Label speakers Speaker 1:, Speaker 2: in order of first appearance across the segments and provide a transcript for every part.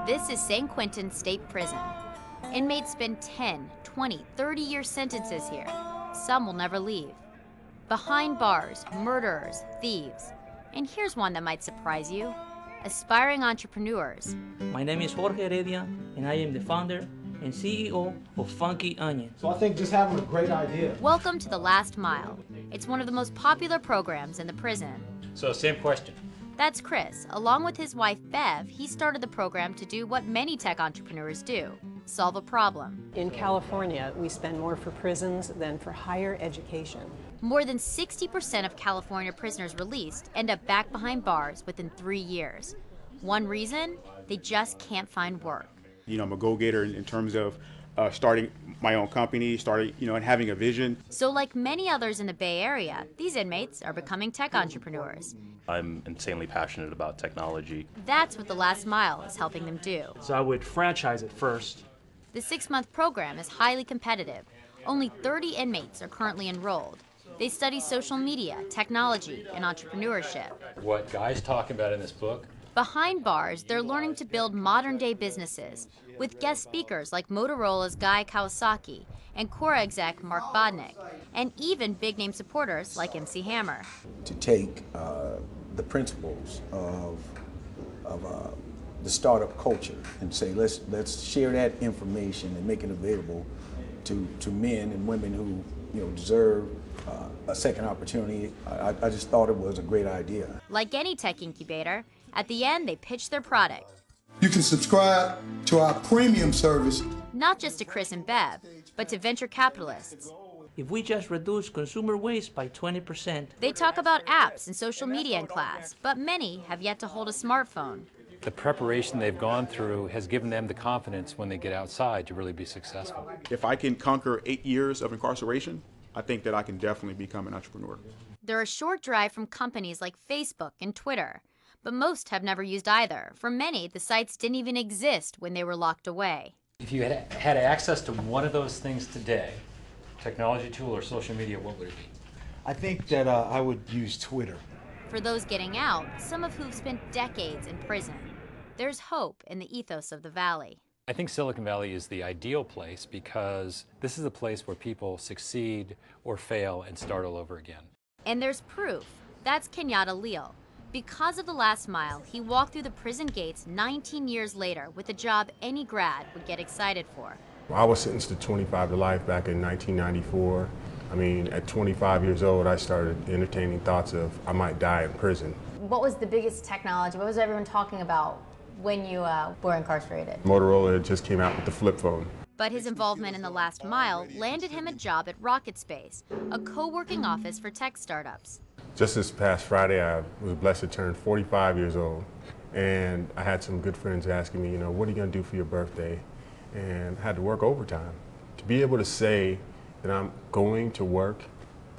Speaker 1: This is San Quentin State Prison. Inmates spend 10, 20, 30-year sentences here. Some will never leave. Behind bars, murderers, thieves. And here's one that might surprise you. Aspiring entrepreneurs.
Speaker 2: My name is Jorge Heredia, and I am the founder and CEO of Funky Onion.
Speaker 3: So I think just having a great idea.
Speaker 1: Welcome to The Last Mile. It's one of the most popular programs in the prison.
Speaker 4: So, same question.
Speaker 1: That's Chris. Along with his wife, Bev, he started the program to do what many tech entrepreneurs do, solve a problem.
Speaker 5: In California, we spend more for prisons than for higher education.
Speaker 1: More than 60% of California prisoners released end up back behind bars within 3 years. One reason? They just can't find work.
Speaker 6: You know, I'm a go-getter in terms of starting my own company, and having a vision.
Speaker 1: So like many others in the Bay Area, these inmates are becoming tech entrepreneurs.
Speaker 4: I'm insanely passionate about technology.
Speaker 1: That's what The Last Mile is helping them do.
Speaker 7: So I would franchise it first.
Speaker 1: The 6-month program is highly competitive. Only 30 inmates are currently enrolled. They study social media, technology, and entrepreneurship.
Speaker 4: What Guy's talking about in this book.
Speaker 1: Behind bars, they're learning to build modern-day businesses with guest speakers like Motorola's Guy Kawasaki and Cora exec Mark Bodnick, and even big-name supporters like MC Hammer.
Speaker 8: To take the principles of the startup culture and say, let's share that information and make it available to men and women who deserve a second opportunity. I just thought it was a great idea.
Speaker 1: Like any tech incubator, at the end they pitch their product.
Speaker 9: You can subscribe to our premium service.
Speaker 1: Not just to Chris and Bev, but to venture capitalists.
Speaker 2: If we just reduce consumer waste by 20%.
Speaker 1: They talk about apps and social media in class, but many have yet to hold a smartphone.
Speaker 4: The preparation they've gone through has given them the confidence when they get outside to really be successful.
Speaker 6: If I can conquer 8 years of incarceration, I think that I can definitely become an entrepreneur.
Speaker 1: They're a short drive from companies like Facebook and Twitter, but most have never used either. For many, the sites didn't even exist when they were locked away.
Speaker 4: If you had access to one of those things today, technology tool or social media, what would it be?
Speaker 3: I think that I would use Twitter.
Speaker 1: For those getting out, some of who've spent decades in prison, there's hope in the ethos of the Valley.
Speaker 4: I think Silicon Valley is the ideal place because this is a place where people succeed or fail and start all over again.
Speaker 1: And there's proof. That's Kenyatta Leal. Because of The Last Mile, he walked through the prison gates 19 years later with a job any grad would get excited for.
Speaker 10: I was sentenced to 25 to life back in 1994. I mean, at 25 years old, I started entertaining thoughts of I might die in prison.
Speaker 11: What was the biggest technology? What was everyone talking about when you were incarcerated?
Speaker 10: Motorola just came out with the flip phone.
Speaker 1: But his involvement in The Last Mile landed him a job at Rocket Space, a co-working office for tech startups.
Speaker 10: Just this past Friday, I was blessed to turn 45 years old. And I had some good friends asking me, what are you going to do for your birthday? And I had to work overtime. To be able to say that I'm going to work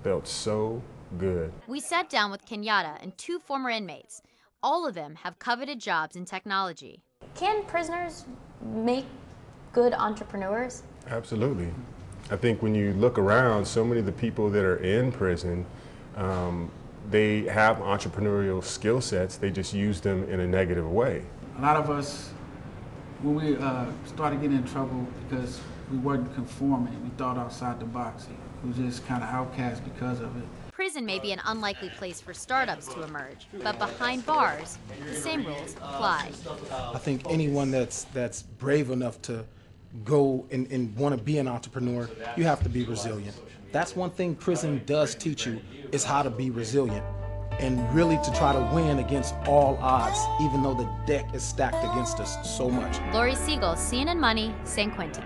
Speaker 10: felt so good.
Speaker 1: We sat down with Kenyatta and 2 former inmates. All of them have coveted jobs in technology.
Speaker 11: Can prisoners make good entrepreneurs?
Speaker 10: Absolutely. I think when you look around, so many of the people that are in prison, they have entrepreneurial skill sets, they just use them in a negative way.
Speaker 12: A lot of us, when we started getting in trouble because we weren't conforming, we thought outside the box. We were just kind of outcast because of it.
Speaker 1: Prison may be an unlikely place for startups to emerge, but behind bars, the same rules apply.
Speaker 3: I think anyone that's brave enough to go and want to be an entrepreneur, you have to be resilient. That's one thing prison does teach you, is how to be resilient and really to try to win against all odds, even though the deck is stacked against us so much.
Speaker 1: Lori Siegel, CNN Money, San Quentin.